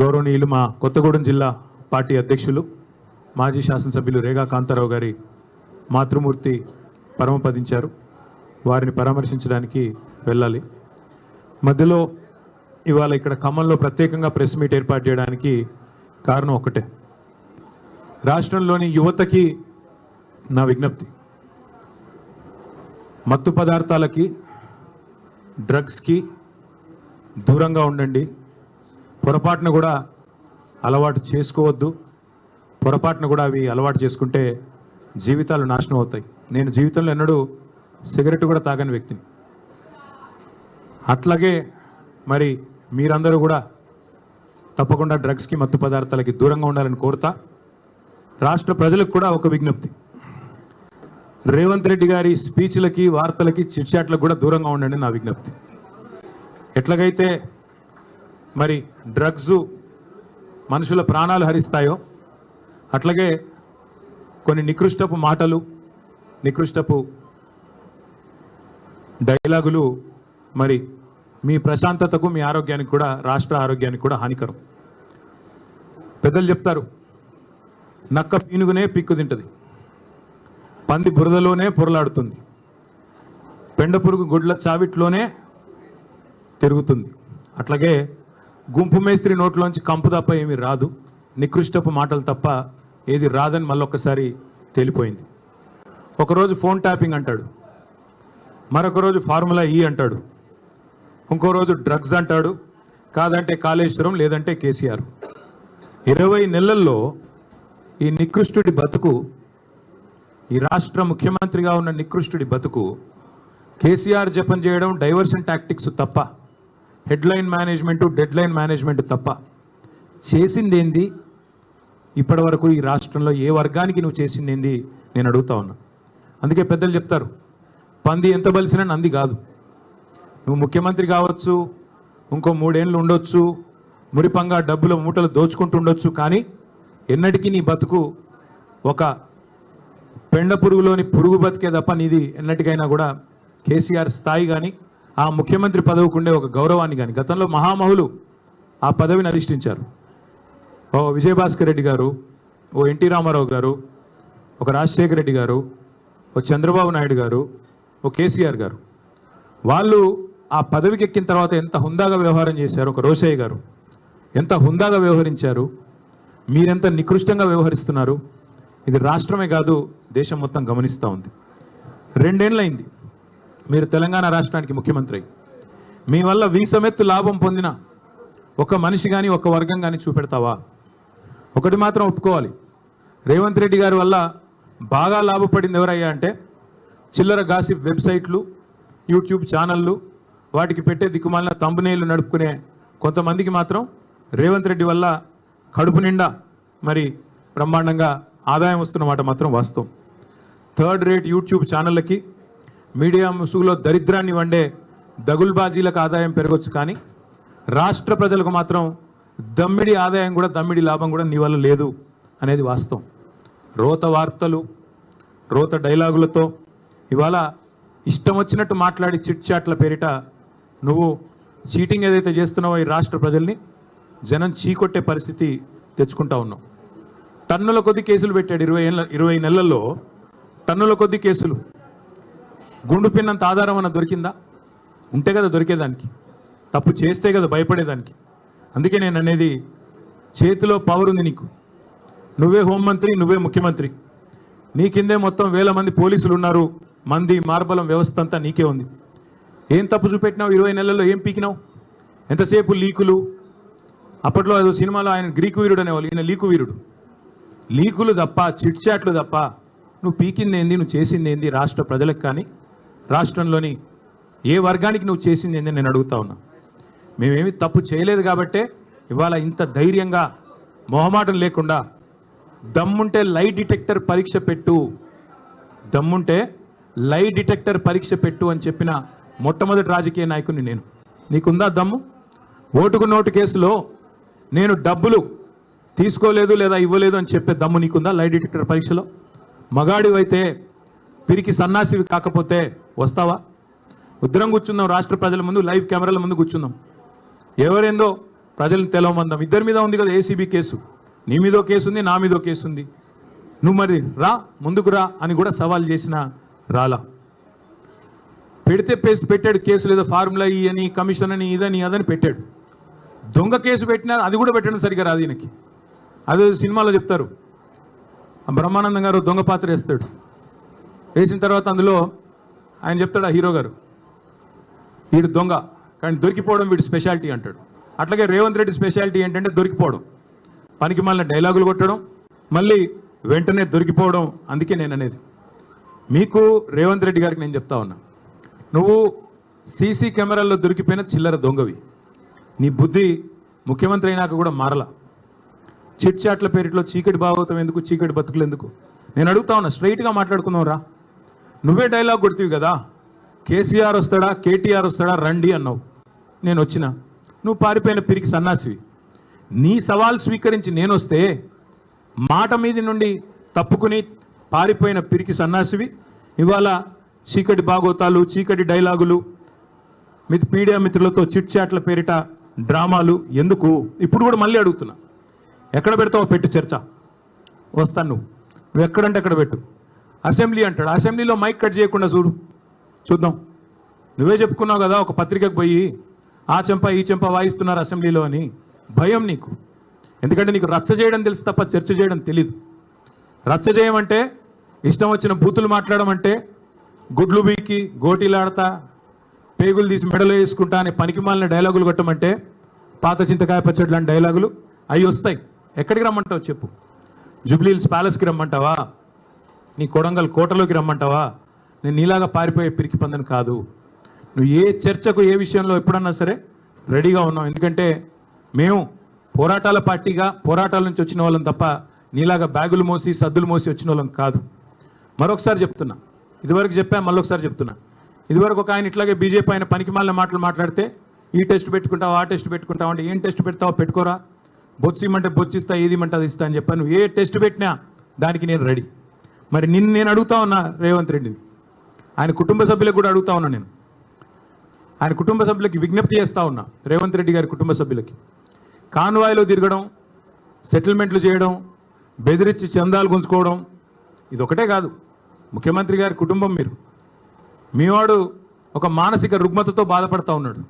గౌరవనీయులు మా కొత్తగూడెం జిల్లా పార్టీ అధ్యక్షులు మాజీ శాసనసభ్యులు రేగా కాంతారావు గారి మాతృమూర్తి పరమపదించారు. వారిని పరామర్శించడానికి వెళ్ళాలి. మధ్యలో ఇవాళ ఇక్కడ ఖమ్మంలో ప్రత్యేకంగా ప్రెస్ మీట్ ఏర్పాటు చేయడానికి కారణం ఒకటే. రాష్ట్రంలోని యువతకి నా విజ్ఞప్తి, మత్తు పదార్థాలకి డ్రగ్స్కి దూరంగా ఉండండి. పొరపాటున కూడా అలవాటు చేసుకోవద్దు. పొరపాటున కూడా అవి అలవాటు చేసుకుంటే జీవితాలు నాశనం అవుతాయి. నేను జీవితంలో ఎన్నడూ సిగరెట్ కూడా తాగని వ్యక్తిని. అట్లాగే మరి మీరందరూ కూడా తప్పకుండా డ్రగ్స్కి మత్తు పదార్థాలకి దూరంగా ఉండాలని కోరుతా. రాష్ట్ర ప్రజలకు కూడా ఒక విజ్ఞప్తి, రేవంత్ రెడ్డి గారి స్పీచ్లకి వార్తలకి చిట్చాట్లకు కూడా దూరంగా ఉండండి నా విజ్ఞప్తి. ఎట్లాగైతే మరి డ్రగ్స్ మనుషుల ప్రాణాలు హరిస్తాయో అట్లాగే కొన్ని నికృష్టపు మాటలు, నికృష్టపు డైలాగులు మరి మీ ప్రశాంతతకు, మీ ఆరోగ్యానికి కూడా, రాష్ట్ర ఆరోగ్యానికి కూడా హానికరం. పెద్దలు చెప్తారు, నక్క పీనుగునే పిక్కు తింటుంది, పంది బురదలోనే పొరలాడుతుంది, పెండ పురుగు గుడ్ల చావిట్లోనే తిరుగుతుంది. అట్లాగే గుంపు మేస్త్రి నోట్లోంచి కంపు తప్ప ఏమీ రాదు, నికృష్టపు మాటలు తప్ప ఏది రాదని మళ్ళొక్కసారి తేలిపోయింది. ఒకరోజు ఫోన్ ట్యాపింగ్ అంటాడు, మరొక రోజు ఫార్ములా ఈ అంటాడు, ఇంకో రోజు డ్రగ్స్ అంటాడు, కాదంటే కాళేశ్వరం, లేదంటే కేసీఆర్. 20 నెలల్లో ఈ నికృష్టుడి బతుకు, ఈ రాష్ట్ర ముఖ్యమంత్రిగా ఉన్న నికృష్టుడి బతుకు కేసీఆర్ జపం చేయడం, డైవర్షన్ టాక్టిక్స్ తప్ప, హెడ్లైన్ మేనేజ్మెంటు, డెడ్లైన్ మేనేజ్మెంట్ తప్ప చేసింది ఏంది? ఇప్పటి వరకు ఈ రాష్ట్రంలో ఏ వర్గానికి నువ్వు చేసింది ఏంది నేను అడుగుతా ఉన్నా. అందుకే పెద్దలు చెప్తారు, పంది ఎంత బలిసినా నంది కాదు. నువ్వు ముఖ్యమంత్రి కావచ్చు, ఇంకో 3 ఏళ్ళు ఉండొచ్చు, మురిపంగా డబ్బుల మూటలు దోచుకుంటూ ఉండొచ్చు, కానీ ఎన్నటికీ నీ బతుకు ఒక పెండ పురుగులోని పురుగు బతికే తప్ప నీది ఎన్నటికైనా కూడా కేసీఆర్ స్థాయి కానీ, ఆ ముఖ్యమంత్రి పదవికి ఉండే ఒక గౌరవాన్ని కానీ, గతంలో మహామహులు ఆ పదవిని అధిష్ఠించారు. ఓ విజయభాస్కర్ రెడ్డి గారు, ఓ ఎన్టీ రామారావు గారు, ఒక రాజశేఖర రెడ్డి గారు, ఓ చంద్రబాబు నాయుడు గారు, ఓ కేసీఆర్ గారు. వాళ్ళు ఆ పదవికి ఎక్కిన తర్వాత ఎంత హుందాగా వ్యవహారం చేశారు. ఒక రోషయ్య గారు ఎంత హుందాగా వ్యవహరించారు, మీరెంత నికృష్టంగా వ్యవహరిస్తున్నారు. ఇది రాష్ట్రమే కాదు, దేశం మొత్తం గమనిస్తూ ఉంది. 2 ఏళ్ళైంది మీరు తెలంగాణ రాష్ట్రానికి ముఖ్యమంత్రి అయ్యి. మీ వల్ల వీసమెత్తు లాభం పొందిన ఒక మనిషి కానీ, ఒక వర్గం కానీ చూపెడతావా? ఒకటి మాత్రం ఒప్పుకోవాలి, రేవంత్ రెడ్డి గారి వల్ల బాగా లాభపడింది ఎవరయ్యా అంటే చిల్లర గాసిప్ వెబ్సైట్లు, యూట్యూబ్ ఛానళ్ళు, వాటికి పెట్టే దిక్కుమాలిన తంబునేళ్లు నడుపుకునే కొంతమందికి మాత్రం రేవంత్ రెడ్డి వల్ల కడుపు నిండా మరి బ్రహ్మాండంగా ఆదాయం వస్తున్నమాట మాత్రం వాస్తవం. 3rd రేట్ యూట్యూబ్ ఛానళ్ళకి, మీడియా ముసుగులో దరిద్రాన్ని వండే దగుల్బాజీలకు ఆదాయం పెరగొచ్చు, కానీ రాష్ట్ర ప్రజలకు మాత్రం దమ్మిడి ఆదాయం కూడా, దమ్మిడి లాభం కూడా నీ వల్ల లేదు అనేది వాస్తవం. రోత వార్తలు, రోత డైలాగులతో ఇవాళ ఇష్టం వచ్చినట్టు మాట్లాడి చిట్ చాట్ల పేరిట నువ్వు చీటింగ్ ఏదైతే చేస్తున్నావో ఈ రాష్ట్ర ప్రజల్ని జనం చీకొట్టే పరిస్థితి తెచ్చుకుంటా ఉన్నావు. టన్నుల కొద్ది కేసులు పెట్టాడు 20 నెలల్లో, టన్నుల కొద్ది కేసులు. గుండు పిన్నంత ఆధారం అన్న దొరికిందా? ఉంటే కదా దొరికేదానికి, తప్పు చేస్తే కదా భయపడేదానికి. అందుకే నేను అనేది, చేతిలో పవర్ ఉంది నీకు, నువ్వే హోంమంత్రి, నువ్వే ముఖ్యమంత్రి, నీ కిందే మొత్తం 1000 మంది పోలీసులు ఉన్నారు, మంది మార్బలం వ్యవస్థ అంతా నీకే ఉంది. ఏం తప్పు చూపెట్టినావు? 20 నెలల్లో ఏం పీకినావు? ఎంతసేపు లీకులు. అప్పట్లో ఏదో సినిమాలో ఆయన గ్రీకు వీరుడు అనేవాళ్ళు, ఈయన లీకు వీరుడు. లీకులు తప్ప, చిట్ చాట్లు తప్ప నువ్వు పీకింది ఏంది, నువ్వు చేసింది ఏంది రాష్ట్ర ప్రజలకు కానీ, రాష్ట్రంలోని ఏ వర్గానికి నువ్వు చేసింది ఏంది నేను అడుగుతా ఉన్నా. మేమేమి తప్పు చేయలేదు కాబట్టే ఇవాళ ఇంత ధైర్యంగా, మొహమాటం లేకుండా, దమ్ముంటే లై డిటెక్టర్ పరీక్ష పెట్టు, దమ్ముంటే లై డిటెక్టర్ పరీక్ష పెట్టు అని చెప్పిన మొట్టమొదటి రాజకీయ నాయకుడిని నేను. నీకుందా దమ్ము? ఓటుకు నోటు కేసులో నేను డబ్బులు తీసుకోలేదు లేదా ఇవ్వలేదు అని చెప్పే దమ్ము నీకుందా? లై డిటెక్టర్ పరీక్షలో మగాడివైతే, పిరికి సన్నాసివి కాకపోతే వస్తావా? ఉద్దరం కూర్చుందాం రాష్ట్ర ప్రజల ముందు, లైవ్ కెమెరాల ముందు కూర్చుందాం. ఎవరేందో ప్రజలను తెలవమందాం. ఇద్దరి మీద ఉంది కదా ఏసీబీ కేసు, నీ మీదో కేసు ఉంది, నా మీదో కేసు ఉంది. నువ్వు మరి రా, ముందుకు రా అని కూడా సవాల్ చేసిన రాలా. పెడితే పెట్టాడు కేసులు, ఏదో ఫార్ములా ఈ అని, కమిషన్ అని, ఇదని అదని పెట్టాడు. దొంగ కేసు పెట్టినా అది కూడా పెట్టడం సరిగా రాదు ఈయనకి. అదే సినిమాలో చెప్తారు, బ్రహ్మానందం గారు దొంగ పాత్ర వేస్తాడు. వేసిన తర్వాత అందులో ఆయన చెప్తాడు, ఆ హీరో గారు, వీడు దొంగ కానీ దొరికిపోవడం వీడి స్పెషాలిటీ అంటాడు. అట్లాగే రేవంత్ రెడ్డి స్పెషాలిటీ ఏంటంటే దొరికిపోవడం, పనికి మళ్ళీ డైలాగులు కొట్టడం, మళ్ళీ వెంటనే దొరికిపోవడం. అందుకే నేను అనేది, మీకు రేవంత్ రెడ్డి గారికి నేను చెప్తా ఉన్నా, నువ్వు సీసీ కెమెరాల్లో దొరికిపోయిన చిల్లర దొంగవి. నీ బుద్ధి ముఖ్యమంత్రి అయినాక కూడా మారలా. చిట్ చాట్ల పేరిట్లో చీకటి భాగవతం ఎందుకు, చీకటి బతుకులు ఎందుకు? నేను అడుగుతా ఉన్నా, స్ట్రైట్గా మాట్లాడుకుందాం రా. నువ్వే డైలాగ్ కొడుతీవి కదా, కేసీఆర్ వస్తాడా కేటీఆర్ వస్తాడా రండి అన్నావు, నేను వచ్చిన. నువ్వు పారిపోయిన పిరికి సన్నాసివి. నీ సవాల్ స్వీకరించి నేను వస్తే మాట మీది నుండి తప్పుకుని పారిపోయిన పిరికి సన్నాసివి ఇవాళ చీకటి భాగవతాలు, చీకటి డైలాగులు, మీడియా మిత్రులతో చిట్ చాట్ల పేరిట డ్రామాలు ఎందుకు? ఇప్పుడు కూడా మళ్ళీ అడుగుతున్నా, ఎక్కడ పెడతావో పెట్టు చర్చ, వస్తాను. నువ్వు ఎక్కడంటే అక్కడ పెట్టు. అసెంబ్లీ అంటాడు, అసెంబ్లీలో మైక్ కట్ చేయకుండా చూద్దాం. నువ్వే చెప్పుకున్నావు కదా ఒక పత్రికకు పోయి, ఆ చెంప ఈ చెంప వాయిస్తున్నారు అసెంబ్లీలో అని. భయం నీకు, ఎందుకంటే నీకు రచ్చ చేయడం తెలుసు తప్ప చర్చ చేయడం తెలీదు. రచ్చ చేయమంటే ఇష్టం వచ్చిన బూతులు మాట్లాడమంటే, గుడ్లు బీకి గోటీలాడతా పేగులు తీసి మెడలో వేసుకుంటా అని పనికి మాలిన డైలాగులు కొట్టమంటే, పాత చింతకాయ పచ్చడి లాంటి డైలాగులు అవి వస్తాయి. ఎక్కడికి రమ్మంటావు చెప్పు? జూబ్లీహిల్స్ ప్యాలెస్కి రమ్మంటావా? నీ కొడంగల్ కోటలోకి రమ్మంటావా? నేను నీలాగా పారిపోయే పిరికి పందని కాదు. నువ్వు ఏ చర్చకు ఏ విషయంలో ఎప్పుడన్నా సరే రెడీగా ఉన్నావు. ఎందుకంటే మేము పోరాటాల పార్టీగా పోరాటాల నుంచి వచ్చిన వాళ్ళం తప్ప నీలాగా బ్యాగులు మోసి సద్దులు మోసి వచ్చిన వాళ్ళం కాదు. మరొకసారి చెప్తున్నా, ఇదివరకు చెప్పా మళ్ళొకసారి చెప్తున్నా, ఇదివరకు ఒక ఆయన ఇట్లాగే బీజేపీ ఆయన పనికి మాలిన మాటలు మాట్లాడితే, ఈ టెస్ట్ పెట్టుకుంటావు ఆ టెస్ట్ పెట్టుకుంటావు అంటే, ఏం టెస్ట్ పెడతావో పెట్టుకోరా, బొచ్చిమంటే బొచ్చిస్తా, ఏది ఇమ్మంటే అది ఇస్తా అని చెప్పాను. ఏ టెస్ట్ పెట్టినా దానికి నేను రెడీ. మరి నేను అడుగుతా ఉన్నా రేవంత్ రెడ్డిని, ఆయన కుటుంబ సభ్యులకు కూడా అడుగుతా ఉన్నా, నేను ఆయన కుటుంబ సభ్యులకి విజ్ఞప్తి చేస్తూ ఉన్నా, రేవంత్ రెడ్డి గారి కుటుంబ సభ్యులకి, కాన్వాయ్లో తిరగడం, సెటిల్మెంట్లు చేయడం, బెదిరించి చందాలు గుంజుకోవడం ఇది ఒకటే కాదు. ముఖ్యమంత్రి గారి కుటుంబం, మీవాడు ఒక మానసిక రుగ్మతతో బాధపడతా ఉన్నాడు.